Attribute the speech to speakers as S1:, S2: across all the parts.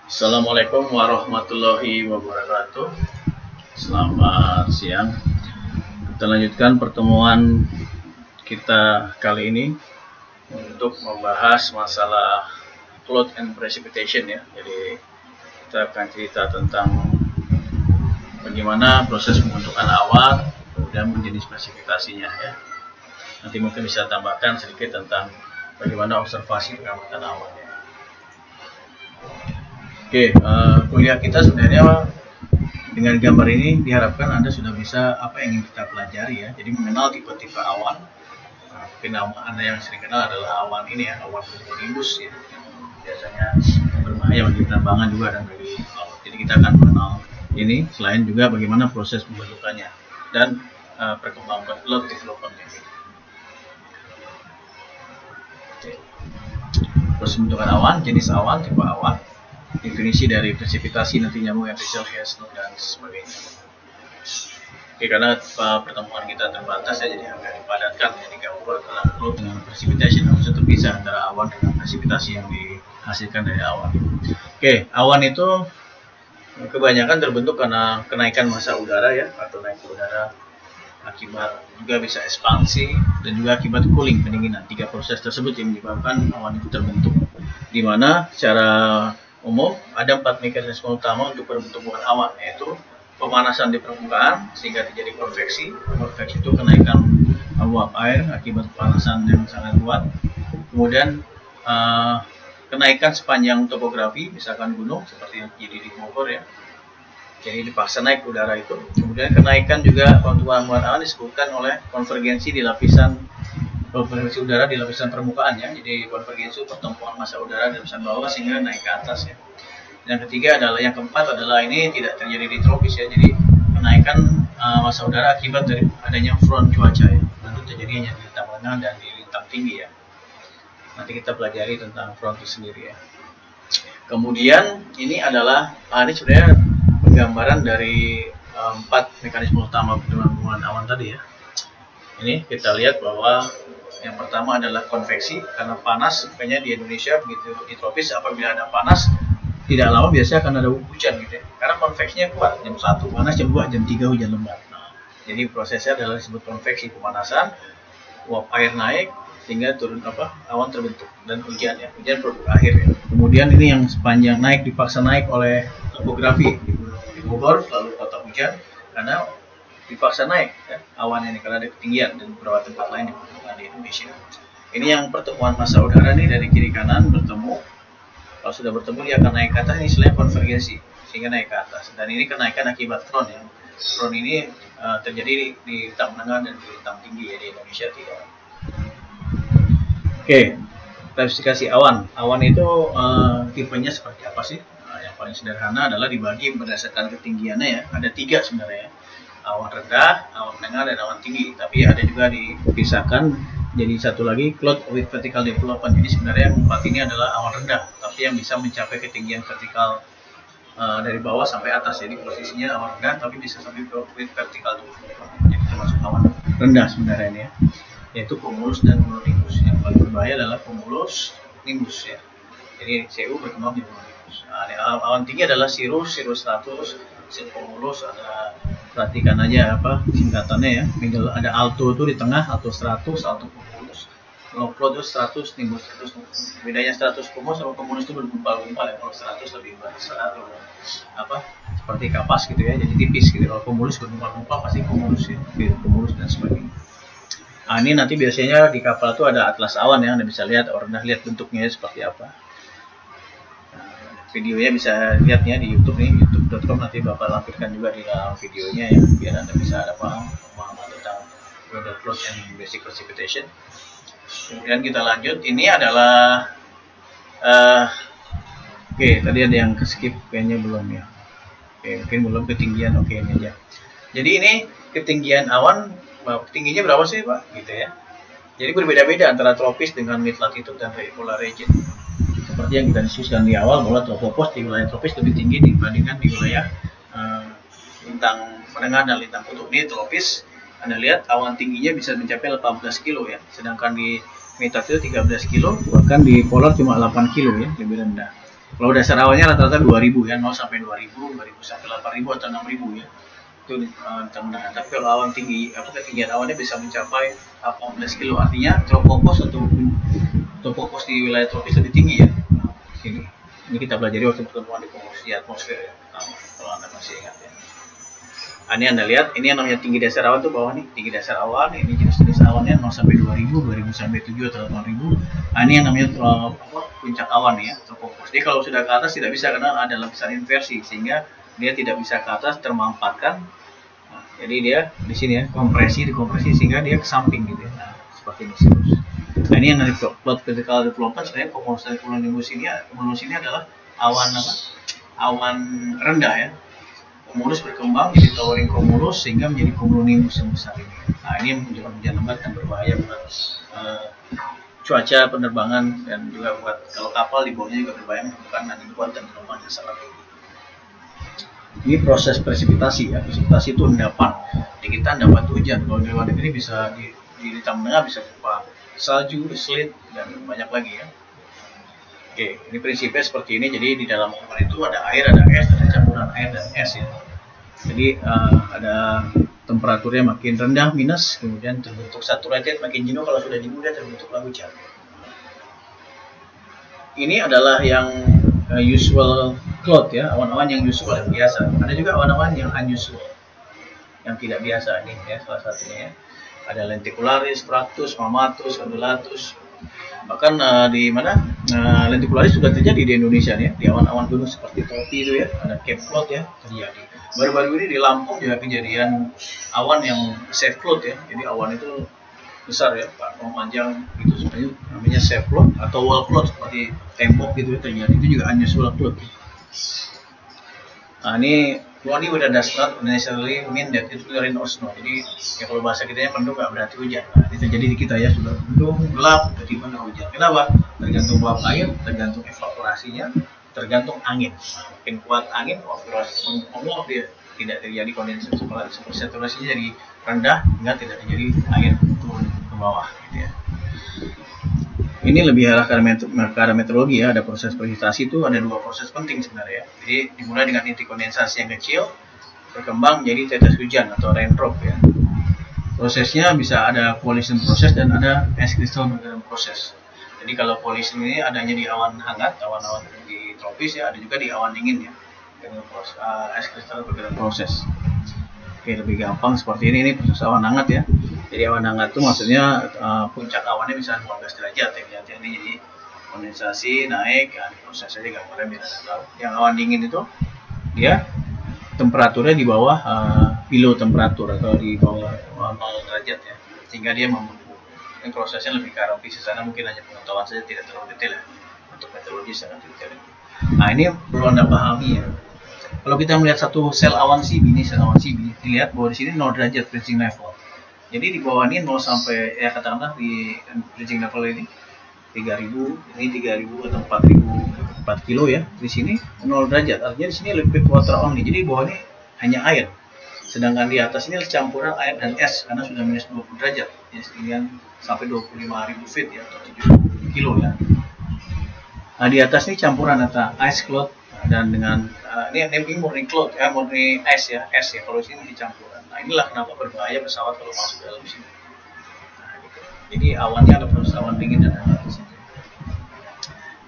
S1: Assalamualaikum warahmatullahi wabarakatuh. Selamat siang. Kita lanjutkan pertemuan kita kali ini untuk membahas masalah cloud and precipitation ya. Jadi kita akan cerita tentang bagaimana proses pembentukan awan, kemudian menjadi spesifikasinya ya. Nanti mungkin bisa tambahkan sedikit tentang bagaimana observasi pengamatan awan ya. Oke, kuliah kita sebenarnya dengan gambar ini diharapkan Anda sudah bisa apa yang ingin kita pelajari ya. Jadi mengenal tipe-tipe awan. Mungkin Anda yang sering kenal adalah awan ini ya, awan cumulonimbus ya. Biasanya berbahaya bagi penerbangan juga dan bagi laut. Jadi kita akan mengenal ini, selain juga bagaimana proses pembentukannya dan perkembangan cloud development-nya. Proses pembentukan awan, jenis awan, tipe awan, definisi dari presipitasi nanti nyambung Epicel, Hesno dan sebagainya. Oke, karena pertemuan kita terbatas ya, jadi agak dipadatkan ya, digabung antara cloud dengan precipitation, harus terpisah antara awan dengan presipitasi yang dihasilkan dari awan. Oke, awan itu kebanyakan terbentuk karena kenaikan massa udara ya, atau naik udara akibat juga bisa ekspansi dan juga akibat cooling, pendinginan. Tiga proses tersebut yang menyebabkan awan itu terbentuk. Di mana secara umum ada 4 mekanisme utama untuk perbentukan awan, yaitu pemanasan di permukaan sehingga terjadi konveksi. Konveksi itu kenaikan uap air akibat pemanasan yang sangat kuat. Kemudian kenaikan sepanjang topografi, misalkan gunung seperti yang terjadi di Bogor ya. Jadi dipaksa naik udara itu. Kemudian kenaikan juga pertumbuhan awan disebutkan oleh konvergensi di lapisan udara di lapisan permukaan ya. Jadi konvergensi pertemuan massa udara di lapisan bawah sehingga naik ke atas ya. Yang ketiga adalah, yang keempat adalah ini tidak terjadi di tropis ya. Jadi kenaikan massa udara akibat dari adanya front cuaca ya. Nanti terjadinya di lintang lengan dan di lintang tinggi ya. Nanti kita pelajari tentang front itu sendiri ya. Kemudian ini adalah ini sebenarnya penggambaran dari 4 mekanisme utama pertumbuhan awan tadi ya. Ini kita lihat bahwa yang pertama adalah konveksi, karena panas, makanya di Indonesia begitu di tropis apabila ada panas tidak lama biasanya akan ada hujan gitu ya. Karena konveksinya kuat, jam 1 panas, jam 2, jam 3 hujan lebat. Nah, jadi prosesnya adalah disebut konveksi, pemanasan, uap air naik sehingga turun awan terbentuk dan hujan ya, hujan produk akhir ya. Kemudian ini yang sepanjang naik dipaksa naik oleh topografi di Bogor lalu kota hujan karena dipaksa naik ya, awan ini karena ada ketinggian dan beberapa tempat lain di Indonesia. Ini yang pertemuan massa udara nih dari kiri kanan bertemu. Kalau sudah bertemu dia akan naik ke atas, ini istilahnya konvergensi sehingga naik ke atas. Dan ini kenaikan akibat front ya. Front ini terjadi di lintang menengah dan di lintang tinggi ya, di Indonesia tidak. Oke, klasifikasi awan. Awan itu tipenya seperti apa sih? Nah, yang paling sederhana adalah dibagi berdasarkan ketinggiannya ya. Ada 3 sebenarnya ya. Awan rendah, awan menengah, dan awan tinggi. Tapi ada juga dipisahkan jadi satu lagi cloud with vertical development. Jadi sebenarnya yang 4 ini adalah awan rendah, tapi yang bisa mencapai ketinggian vertikal dari bawah sampai atas. Jadi posisinya awan rendah, tapi bisa sampai with vertical development. Jadi termasuk awan rendah sebenarnya ini ya. Yaitu cumulus dan cumulonimbus. Yang paling berbahaya adalah cumulus nimbus ya. Jadi CU berkembang di cumulonimbus. Nah, awan tinggi adalah cirrus, stratus, cumulus, ada perhatikan aja apa singkatannya ya. Middle ada alto itu di tengah, alto stratus, alto cumulus. Kalau cloud itu stratus, nimbus stratus. Bedanya stratus cumulus sama cumulus itu bergumpal-gumpal ya. Kalau stratus lebih besar atau seperti kapas gitu ya, jadi tipis gitu. Kalau cumulus bergumpal-gumpal pasti cumulus ya, cumulus dan sebagainya. Nah, ini nanti biasanya di kapal itu ada atlas awan ya, Anda bisa lihat, Anda lihat bentuknya seperti apa. Videonya bisa lihatnya di YouTube nih, youtube.com, nanti Bapak lampirkan juga di dalam videonya ya, biar Anda bisa ada pemahaman tentang weather cloud and basic precipitation. Kemudian kita lanjut, ini adalah oke, tadi ada yang ke-skip kayaknya belum ya. Oke, mungkin belum ketinggian, oke ini aja. Jadi ini ketinggian awan, tingginya berapa sih Pak? Gitu ya. Jadi berbeda-beda antara tropis dengan mid latitude dan polar region. Seperti yang kita diskusikan di awal bahwa tropopause di wilayah tropis lebih tinggi dibandingkan di wilayah lintang menengah dan lintang kutub. Ini tropis, Anda lihat awan tingginya bisa mencapai 18 kilo ya, sedangkan di mid latitude 13 kilo, bahkan di polar cuma 8 kilo ya, lebih rendah. Kalau dasar awannya rata-rata 2000 ya, 0 sampai 2000, 2000 sampai 8000 atau 6000 ya. Itu teman-teman. Tapi kalau awan tinggi, ketinggian awannya bisa mencapai 18 kilo. Artinya tropopause tropopause di wilayah tropis lebih tinggi ya. Ini kita pelajari waktu pertemuan di komposisi atmosfer ya. Kalau Anda masih ingat ya. Ini Anda lihat, ini yang namanya tinggi dasar awan tuh bawah nih, tinggi dasar awan. Ini jenis-jenis awannya 0 sampai 2000, 2000 sampai 7 atau 8000. Ini yang namanya puncak awan ya, tropopause. Jadi kalau sudah ke atas tidak bisa karena ada lapisan inversi sehingga dia tidak bisa ke atas termampatkan. Nah, jadi dia di sini ya, dikompresi sehingga dia ke samping gitu ya. Nah, seperti ini. Nah, ini yang dari plot physical development sebenarnya cumulonimbus ini adalah awan rendah ya. Cumulus berkembang jadi towering cumulus sehingga menjadi cumulonimbus yang besar ini. Nah, ini menunjukkan hujan lebat dan berbahaya buat cuaca penerbangan dan juga buat kalau kapal di bawahnya juga berbahaya menyebabkan angin kuat dan gelombang yang sangat tinggi. Ini proses presipitasi ya. Presipitasi itu endapan. Di kita endapan hujan. Kalau di luar negeri bisa di Tengah bisa berupa salju, slit dan banyak lagi ya. Oke, ini prinsipnya seperti ini. Jadi di dalam awan itu ada air, ada es, ada campuran air dan es ya. Jadi ada temperaturnya makin rendah minus, kemudian terbentuk saturated, makin jenuh. Kalau sudah jenuh dia terbentuklah hujan. Ini adalah yang usual cloud ya, awan-awan yang usual yang biasa. Ada juga awan-awan yang unusual, yang tidak biasa. Ini ya salah satunya ya. Ada lenticularis, stratus, mammatus, undulatus. Bahkan di mana lenticularis sudah terjadi di Indonesia nih ya, di awan-awan gunung seperti topi itu ya, ada Cape Cloud ya terjadi. Baru-baru ini di Lampung juga kejadian awan yang safe cloud ya, jadi awan itu besar ya, panjang itu sebenarnya namanya safe cloud atau wall cloud seperti tembok gitu ya terjadi, itu juga unusual cloud. Nah ini cloudy weather does not necessarily mean that it will rain or snow. Jadi ya kalau bahasa kita mendung nggak berarti hujan. Nah, itu terjadi di kita ya, sudah mendung, gelap, tiba-tiba nggak hujan. Kenapa? Tergantung uap air, tergantung evaporasinya, tergantung angin. Makin kuat angin, evaporasi menguap dia tidak terjadi kondensasi saturasinya jadi rendah hingga tidak terjadi air turun ke bawah gitu ya. Ini lebih arah ke arah meteorologi ya, ada proses presipitasi itu ada dua proses penting sebenarnya. Jadi dimulai dengan inti kondensasi yang kecil, berkembang menjadi tetes hujan atau raindrop ya. Prosesnya bisa ada coalition proses dan ada es kristal bergerak proses. Jadi kalau coalition ini adanya di awan hangat, awan-awan di tropis ya, ada juga di awan dingin ya, dengan es kristal bergerak proses. Oke, lebih gampang seperti ini proses awan hangat ya. Jadi awan hangat itu maksudnya puncak awannya bisa 15 derajat ya. Jadi kondensasi naik ya, prosesnya gambarnya biar Anda tahu. Yang awan dingin itu dia temperaturnya di bawah below temperatur atau di bawah 0 derajat ya. Sehingga dia membengkak. Ini prosesnya lebih ke arah fisik, sana mungkin hanya pengetahuan saja, tidak terlalu detail ya. Untuk meteorologi sangat detail. Nah, ini perlu Anda pahami ya. Kalau kita melihat satu sel awan CB, ini sel awan CB, dilihat bahwa di sini 0 derajat freezing level. Jadi di bawah ini 0 sampai ya katakanlah di freezing level ini 3000, ini 3000 atau 4000 4 kilo ya. Di sini 0 derajat. Artinya di sini liquid water only. Jadi di bawah ini hanya air. Sedangkan di atas ini campuran air dan es karena sudah minus 20 derajat. Ya, sekian sampai 25.000 feet ya atau 70 kilo ya. Nah, di atas ini campuran antara ice cloud dan dengan ini murni cloud ya, murni es ya, kalau di sini dicampuran. Nah, inilah kenapa berbahaya pesawat kalau masuk dalam sini. Nah, gitu. Jadi awannya ada proses awan dingin dan hangat di sini.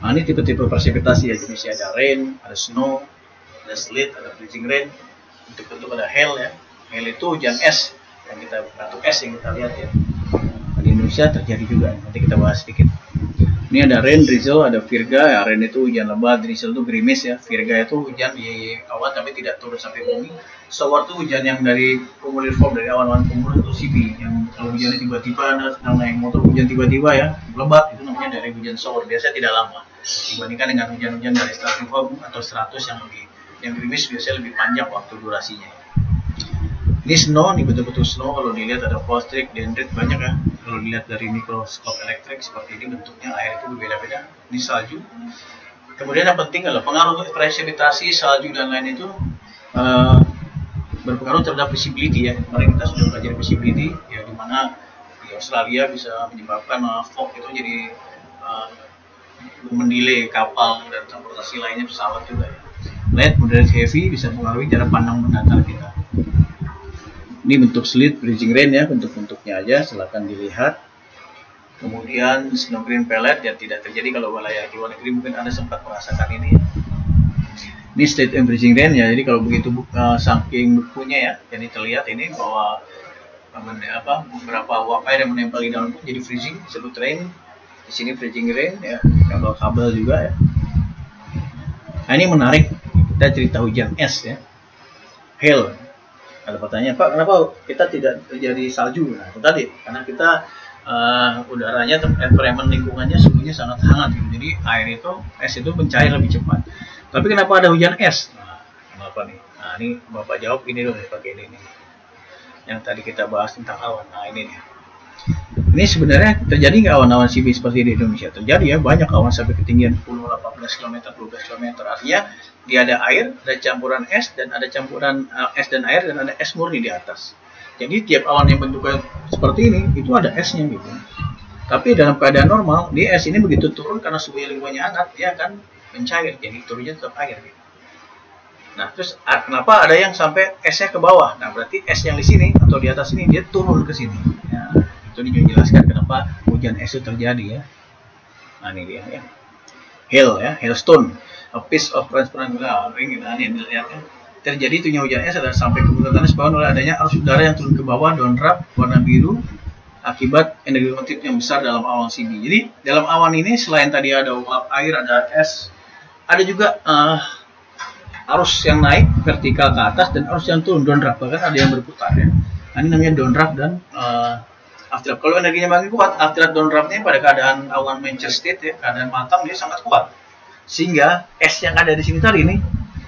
S1: Nah, ini tipe-tipe presipitasi ya, jenisnya ada rain, ada snow, ada sleet, ada freezing rain. Bentuk-bentuk ada hail ya. Hail itu hujan es yang kita batu es yang kita lihat ya. Di Indonesia terjadi juga. Nanti kita bahas sedikit. Ini ada rain, drizzle, ada virga. Ya, rain itu hujan lebat, drizzle itu gerimis ya. Virga itu hujan di awan tapi tidak turun sampai bumi. Shower itu hujan yang dari cumuliform, dari awan-awan cumulus itu CB. Yang kalau hujannya tiba-tiba, Anda sedang naik motor hujan tiba-tiba ya, lebat, itu namanya dari hujan shower. Biasanya tidak lama dibandingkan dengan hujan-hujan dari stratiform atau stratus yang gerimis biasanya lebih panjang waktu durasinya. Ini snow, ini betul-betul snow. Kalau dilihat ada fall-streak, dendrit banyak ya. Kalau dilihat dari mikroskop elektrik seperti ini bentuknya, air itu berbeda-beda. Ini salju. Kemudian yang penting adalah pengaruh presipitasi, salju dan lain itu berpengaruh terhadap visibility ya. Kemarin kita sudah belajar visibility ya, dimana di Australia bisa menyebabkan fog itu jadi mendelay kapal dan transportasi lainnya, pesawat juga ya. Light, moderate, heavy bisa mempengaruhi jarak pandang mendatar kita. Ini bentuk slit bridging rain ya, bentuk-bentuknya aja silakan dilihat. Kemudian snow green pellet yang tidak terjadi kalau wilayah luar negeri, mungkin Anda sempat merasakan ini. Ini slit and bridging rain ya, jadi kalau begitu saking bukunya ya, jadi terlihat ini bahwa beberapa uap air yang menempel di dalam pun jadi freezing, disebut rain. Di sini freezing rain ya, kabel-kabel juga ya. Nah ini menarik, kita cerita hujan es ya, hail. Ada pertanyaan, Pak, kenapa kita tidak terjadi salju? Nah itu tadi, karena kita udaranya, environment lingkungannya suhunya sangat hangat gitu. Jadi air itu, es itu mencair lebih cepat. Tapi kenapa ada hujan es? Nah, kenapa nih? Nah ini Bapak jawab ini dulu ya, pakai ini nih. Yang tadi kita bahas tentang awan. Nah ini nih. Ini sebenarnya terjadi nggak awan-awan CB seperti di Indonesia? Terjadi ya, banyak awan sampai ketinggian 10, 18 km, 12 km. Artinya dia ada air, ada campuran es, dan ada campuran es dan air, dan ada es murni di atas. Jadi tiap awan yang bentuknya seperti ini, itu ada esnya gitu. Tapi dalam keadaan normal, di es ini begitu turun karena suhu lingkungannya hangat, dia akan mencair, jadi turunnya tetap air gitu. Nah, terus kenapa ada yang sampai esnya ke bawah? Nah, berarti es yang di sini atau di atas ini dia turun ke sini. Ya, itu dijelaskan kenapa hujan es itu terjadi ya. Nah, ini dia ya. Hail ya, hailstone, a piece of transparent ring. Nah, ini dilihatnya. Terjadi itunya hujan es adalah sampai ke permukaan tanah disebabkan oleh adanya arus udara yang turun ke bawah, downdraft warna biru akibat energi motif yang besar dalam awan CB. Jadi dalam awan ini selain tadi ada uap air, ada es, ada juga arus yang naik vertikal ke atas dan arus yang turun downdraft, bahkan ada yang berputar ya. Nah, ini namanya downdraft dan afterdraft. Kalau energinya makin kuat, afterdraft downdraftnya pada keadaan awan mature state ya, keadaan matang dia sangat kuat, sehingga es yang ada di sini tadi ini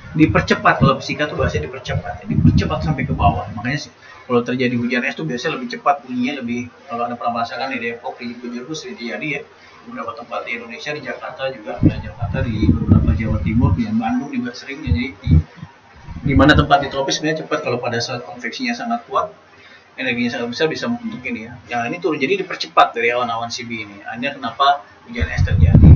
S1: dipercepat. Kalau fisika tuh bahasanya dipercepat, dipercepat sampai ke bawah. Makanya sih kalau terjadi hujan es tuh biasanya lebih cepat bunyinya, lebih, kalau Anda pernah merasakan di Depok, di Bojong sering terjadi ya, beberapa tempat di Indonesia, di Jakarta juga, di Jakarta, di beberapa Jawa Timur, di Bandung juga sering. Jadi di mana tempat di tropis sebenarnya cepat, kalau pada saat konveksinya sangat kuat, energinya sangat besar, bisa membentuk ini ya. Yang ini turun, jadi dipercepat dari awan-awan CB ini. Ini kenapa hujan es terjadi.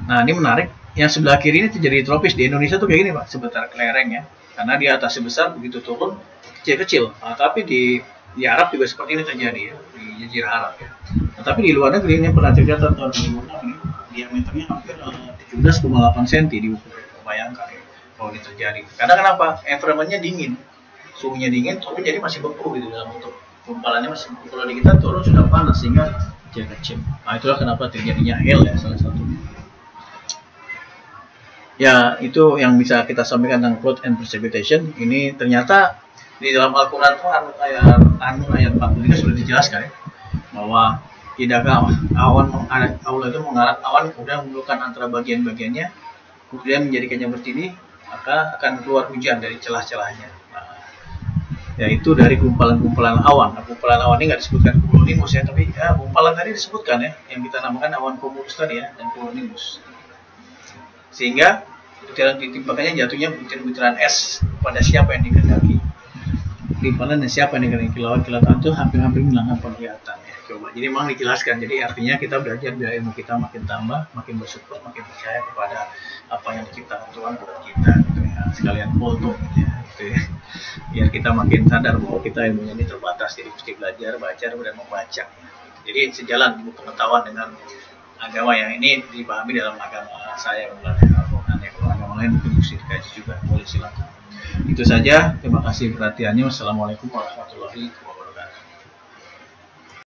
S1: Nah ini menarik. Yang sebelah kiri ini terjadi tropis. Di Indonesia tuh kayak gini Pak, sebentar kelereng ya, karena di atasnya besar, begitu turun kecil-kecil. Nah, tapi di Arab juga seperti ini terjadi ya, di Jazirah Arab ya. Nah, tapi di luar negeri ini pernah tercatat tahun 2006 ini diameternya hampir 17,8 cm diukur. Bayangkan ya kalau ini terjadi. Karena kenapa? Environmentnya dingin, suhunya dingin, turun jadi masih beku gitu dalam bentuk gumpalannya masih beku. Kalau di kita turun sudah panas sehingga kecil-kecil. Nah itulah kenapa terjadinya hail ya, salah satunya. Ya, itu yang bisa kita sampaikan tentang cloud and precipitation. Ini ternyata di dalam Al-Quran itu ayat 43 sudah dijelaskan ya, bahwa tidakkah Allah itu mengarah awan kemudian mengumpulkan antara bagian-bagiannya, kemudian menjadikannya berdiri, maka akan keluar hujan dari celah-celahnya. Nah, yaitu dari gumpalan-gumpalan awan. Nah, gumpalan awan ini nggak disebutkan cumulonimbus ya, tapi ya, gumpalan tadi disebutkan ya, yang kita namakan awan cumulus tadi ya, dan cumulonimbus. Sehingga butiran ditimpakannya jatuhnya butiran-butiran es pada siapa yang dikehendaki. Timpalan dan siapa yang dikehendaki, kilauan-kilauan itu hampir-hampir menghilangkan penglihatan ya. Coba, jadi memang dijelaskan. Jadi artinya kita belajar biar ilmu kita makin tambah, makin bersyukur, makin percaya kepada apa yang diciptakan Tuhan buat kita gitu ya. Sekalian foto ya, gitu ya. Biar kita makin sadar bahwa kita ilmunya ini terbatas, jadi mesti belajar, baca, dan membaca. Jadi sejalan buku pengetahuan dengan agama yang ini dipahami dalam agama saya, Al-Quran ya. Kalau agama lain mungkin mesti dikaji juga, boleh silakan. Itu saja, terima kasih perhatiannya. Wassalamualaikum warahmatullahi wabarakatuh.